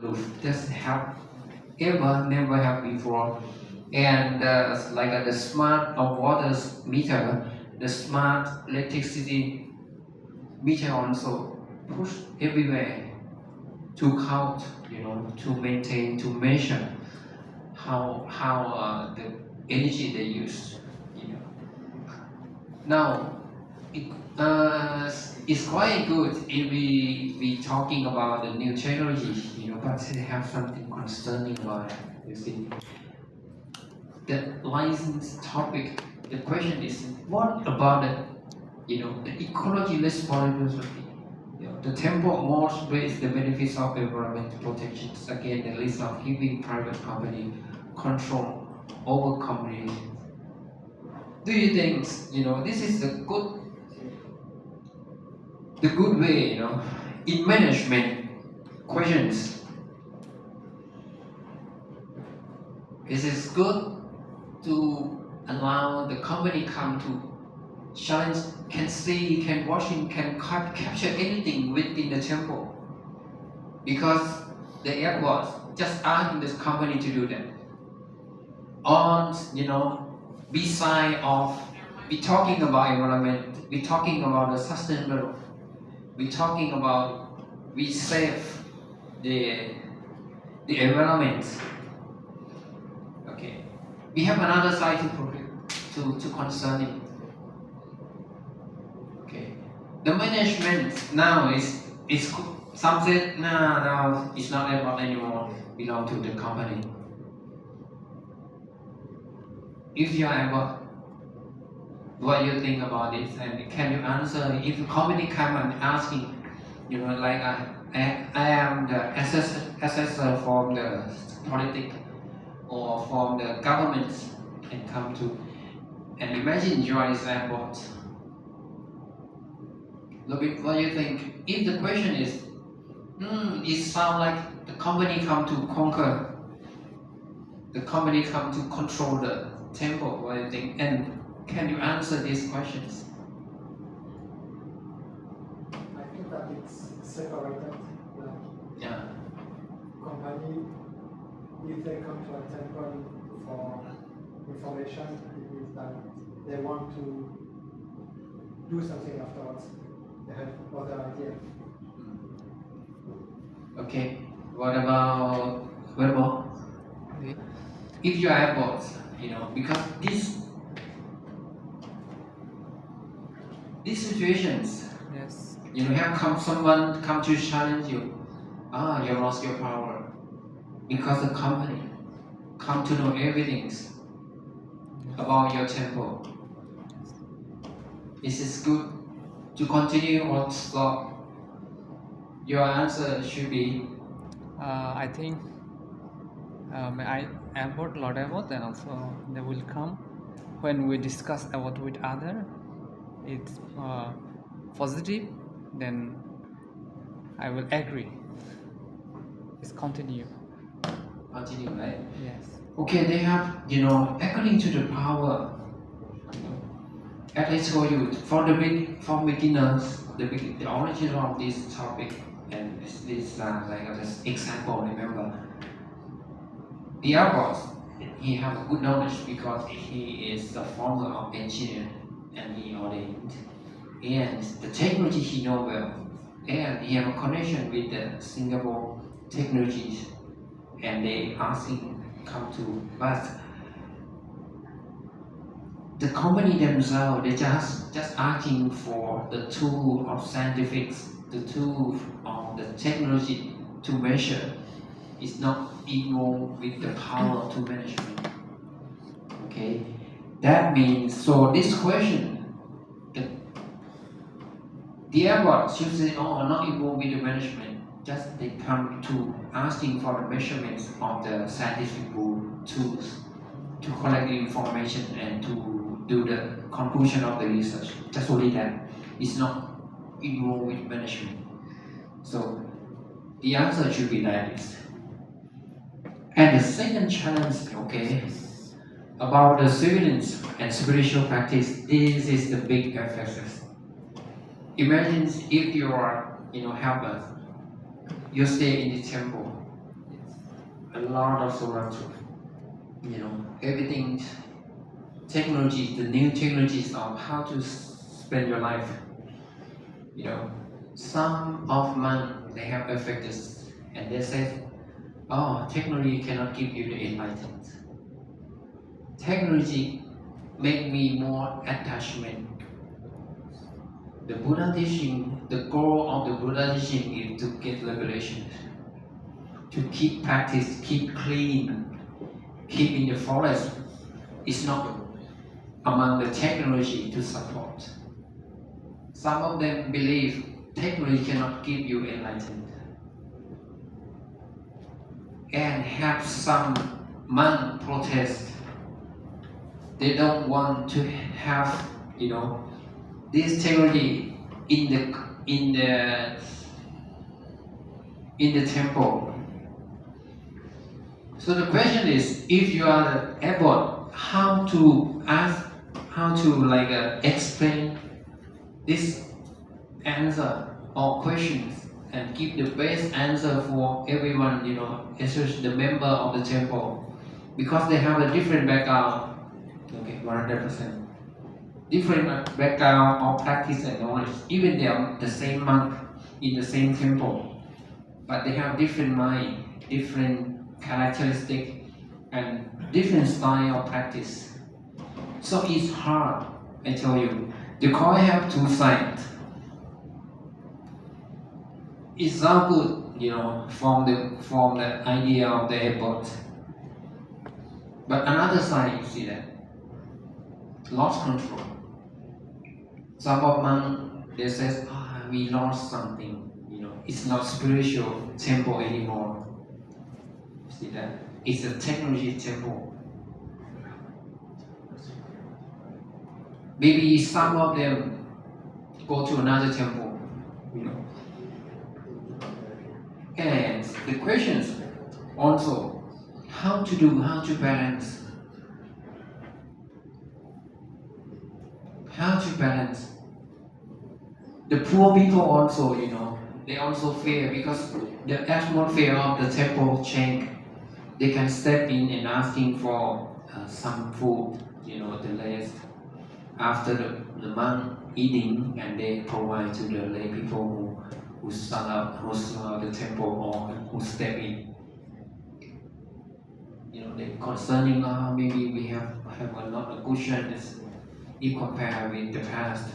roof. Just have never have before. And the smart of water meter, the smart electricity meter also push everywhere to count, to maintain, to measure how the energy they use. Now, it's quite good if we talking about the new technology, but they have something concerning about it. You see, the license topic. The question is, what about the ecology responsibility? The temple most raise the benefits of environmental protection. Again, the list of giving private company control over community. Do you think this is the good way in management questions? Is it good to allow the company come to challenge, can see, can watching, can capture anything within the temple? Because the airport just asking this company to do that. On beside of we talking about environment, we talking about the sustainable, we talking about we save the environment. Okay, we have another side to concerning. Okay, the management now is some said now it's not about anymore, belong to the company. If you are able, what do you think about this? And can you answer if the company come and asking, like I am the assessor from the politics or from the government, and come to, and imagine you are this airport. Look at what you think. If the question is, it sounds like the company come to conquer, the company come to control the temple, what do you think? And can you answer these questions? I think that it's separated. Yeah. Company, if they come to a temple for information, it means that they want to do something afterwards. They have other ideas. Okay. What about? If you are airport, because these situations, Yes. have someone come to challenge you. You lost your power because the company come to know everything about your temple. Is this good to continue or stop? Your answer should be. I think I about lot about, and also they will come when we discuss about with other. It's positive, then I will agree. Let's continue. Continue, right? Yes. Okay, they have, according to the power. As I told you, for beginners, the origin of this topic, and this like this example. Remember, the abbot, he have a good knowledge because he is the former of engineer and he ordained, and the technology he know well, and he have a connection with the Singapore technologies, and they asking come to, but the company themselves, they just asking for the tool of scientific, the tool of the technology to measure. It's not equal with the power to management. Okay, that means, so this question, the airport should say, not equal with the management. Just they come to asking for the measurements of the scientific tools to collect the information and to do the conclusion of the research. Just only that. It's not equal with management. So the answer should be like this. And the second challenge, about the civilians and spiritual practice, this is the big emphasis. Imagine if you are, helpless, you stay in the temple, a lot of so much, everything, technology, the new technologies of how to spend your life. Some of monks, they have affected, and they say, oh, technology cannot give you the enlightenment. Technology make me more attachment. The Buddha teaching, the goal of the Buddha teaching is to get liberation, to keep practice, keep clean, keep in the forest. It's not among the technology to support. Some of them believe technology cannot give you enlightenment. And have some monk protest. They don't want to have, this technology in the temple. So the question is, if you are able, how to explain this answer or questions and give the best answer for everyone, especially the member of the temple, because they have a different background. Okay, 100%. Different background of practice and knowledge. Even they are the same monk in the same temple, but they have different mind, different characteristic, and different style of practice. So it's hard, I tell you. The coin have two sides. It sounds good, from the idea of the airport. But another side, you see that lost control. Some of monks, they say, we lost something. It's not spiritual temple anymore. See that? It's a technology temple. Maybe some of them go to another temple. And the questions also, how to balance. How to balance. The poor people also, they also fear because the atmosphere of the temple change. They can step in and asking for some food, the less after the monk eating, and they provide to the lay people who surround the temple or who step in. They concerning maybe we have a lot of good chance if compared with the past.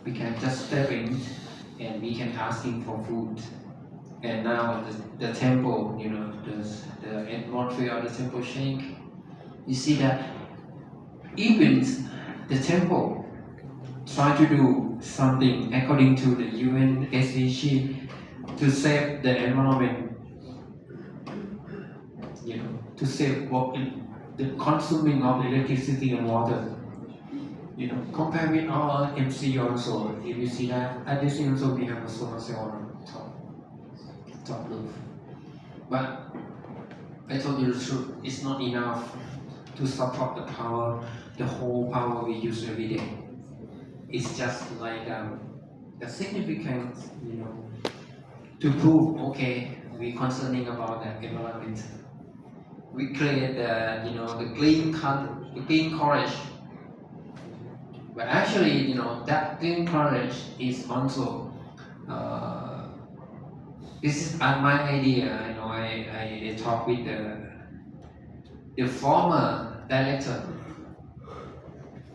We can just step in and we can asking for food. And now the temple, the atmosphere of the temple change. You see that even the temple try to do something according to the UN SDG to save the environment. To save the consuming of electricity and water. Compare with our MC also. If you see that, at this also we have a solar cell on top roof. But I told you the truth, it's not enough to support the power, the whole power we use every day. It's just like the significance, to prove, okay, we're concerning about the environment. We create the green college. But actually, that green college is also, this is my idea. I talked with the former director.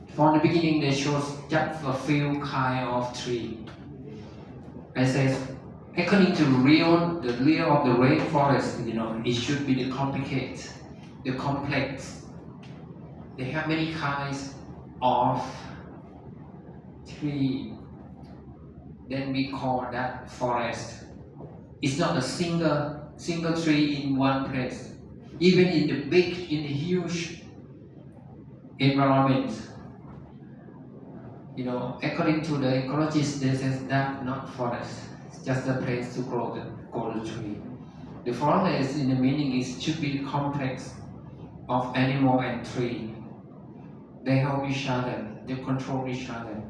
From the beginning, they chose just a few kind of tree. I said, according to the real of the rainforest, it should be the complex. They have many kinds of tree. Then we call that forest. It's not a single tree in one place. Even in the huge environment, according to the ecologists, they say that not forest. It's just a place to grow the tree. The forest, in the meaning, should be the complex of animal and tree. They help each other. They control each other.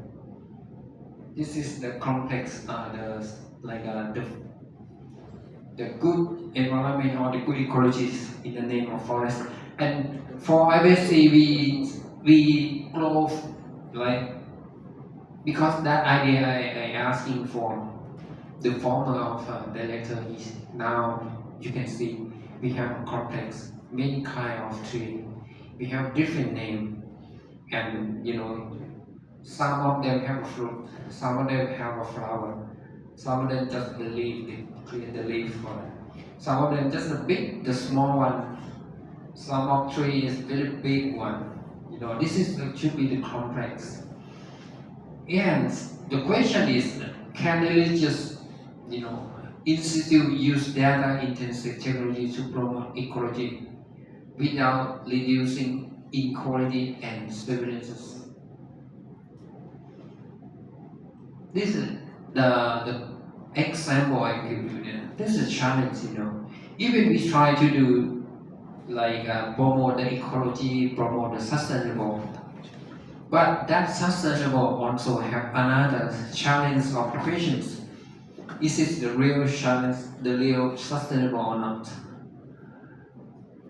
This is the complex, the good environment or the good ecologies in the name of forest. And for IBSC, we grow like, because that idea I asking for the former of director is now you can see we have a complex, many kind of tree. We have different name, and some of them have a fruit, some of them have a flower, some of them just the leaf, they create the leaf for it. Some of them just the small one. Some of tree is very big one. This should be the complex. And the question is, can religious, institute use data-intensive technology to promote ecology without reducing inequality and surveillance? This is the example I give you. This is a challenge, Even we try to do like promote the ecology, promote the sustainable, but that sustainable also have another challenge of questions. Is it the real challenge, the real sustainable or not?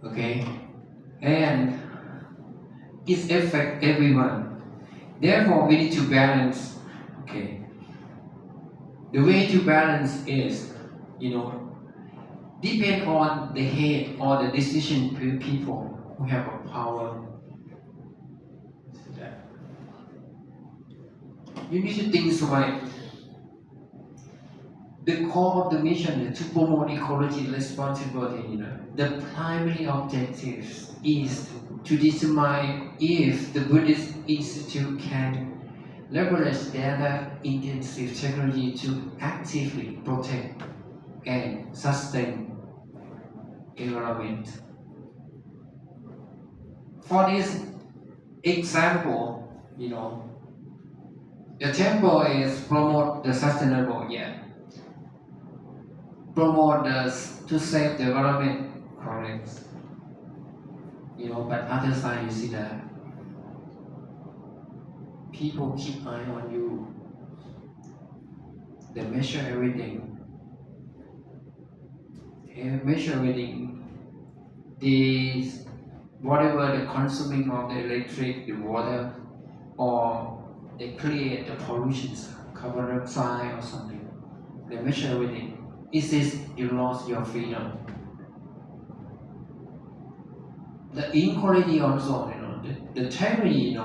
Okay, and it affects everyone. Therefore, we need to balance. Okay, the way to balance is, depend on the head or the decision people who have a power. You need to think right. The core of the mission is to promote ecology responsibility. The primary objective is to determine if the Buddhist Institute can leverage data-intensive technology to actively protect and sustain environment. For this example, the temple is promote the sustainable, promote to save the environment, correct. But other side you see that people keep eye on you. They measure everything. Whatever the consuming of the electric, the water, or they create the pollutions, carbon dioxide or something. They measure everything. It says you lost your freedom. The inequality also, the tyranny,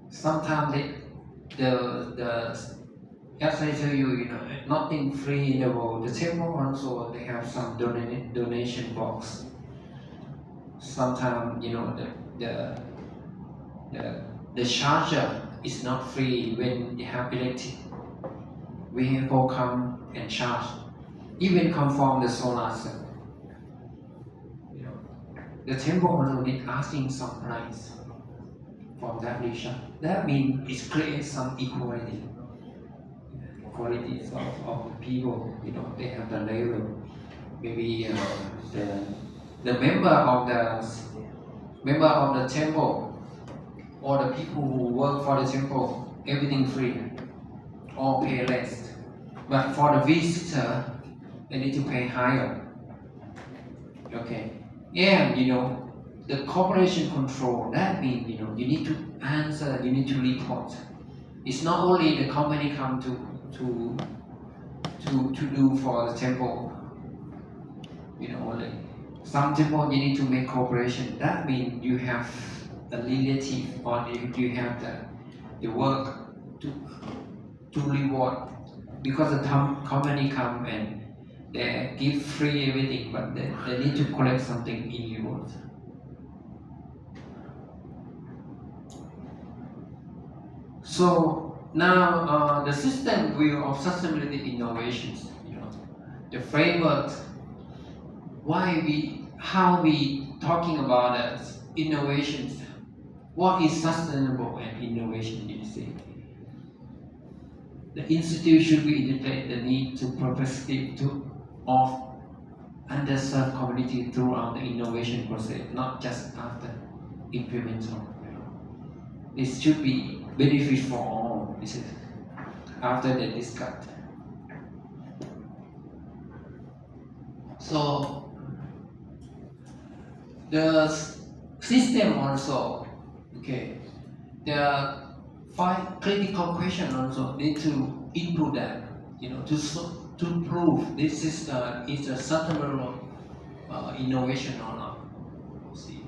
sometimes as I tell you, nothing free in the world. The temple also, they have some donation box. Sometimes, the charger is not free when they have electric. Vehicle come and charge, even come from the solar cell. The temple also need asking some price from that region. That means it creates some equality. Qualities of the people, they have the level. Maybe the member of the temple or the people who work for the temple, everything free, or pay less. But for the visitor, they need to pay higher. Okay, and the corporation control. That means you need to answer, you need to report. It's not only the company come to do for the temple. Some temple you need to make cooperation. That means you have a relative or you have the work to reward, because the company come and they give free everything, but they need to collect something in reward. So now the system view of sustainability innovations, the framework, how we talking about innovations, what is sustainable and innovation, you see. The institute should be integrate the need to perspective of underserved community throughout the innovation process, not just after implementation. This should be benefit for all. This is after they discuss. So the system also, okay, the 5 critical questions also need to input that, to prove this is a sustainable innovation or not. See.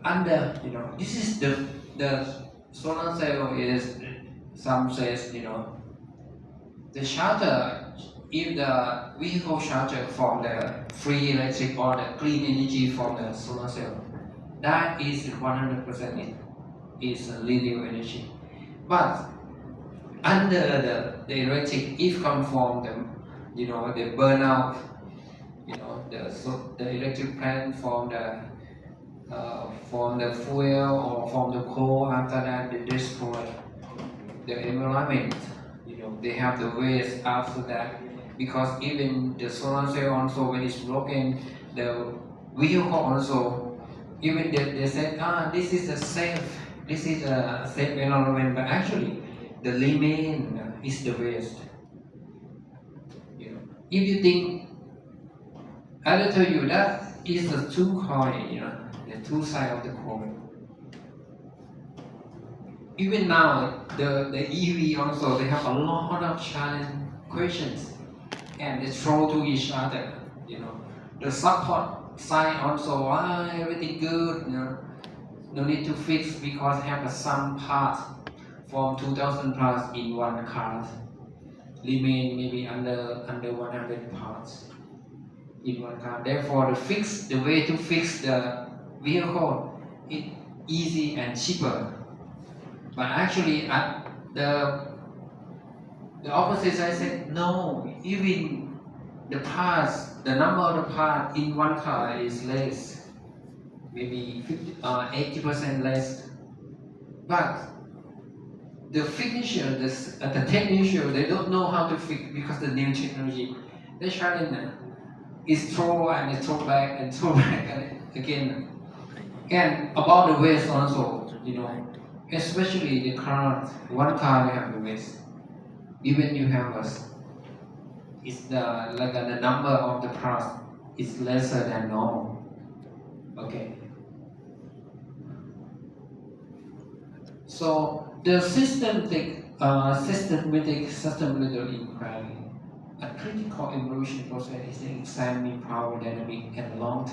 Under, this is the solar cell is, some says, the charger, if the vehicle charger from the free electric or the clean energy from the solar cell, that is 100% is linear energy. But under the electric, if come from the, the burnout, the electric plant from the fuel or from the coal, after that they destroy the environment. They have the waste after that, because even the solar cell also, when it's broken, the vehicle also, even they said, this is a safe environment, but actually the remain is the waste. If you think, I will tell you that is the two coin, the two sides of the coin. Even now, the EV also, they have a lot of challenge questions, and they throw to each other. The support side also, everything good, no need to fix because have some parts from 2000 parts in one car, remain maybe under 100 parts in one car. Therefore, the way to fix the vehicle is easy and cheaper. But actually, at the opposite side said, no, even the parts, the number of the parts in one car is less, maybe 80% less. But the technician, the technician, they don't know how to fix because the new technology. They challenge is throw and throw back and throw back again. And about the waste also, especially the car, one car they have the waste. Even you have it's the number of the parts is lesser than normal. Okay. So the systematic inquiry, a critical evolution process is examining power dynamic and long-term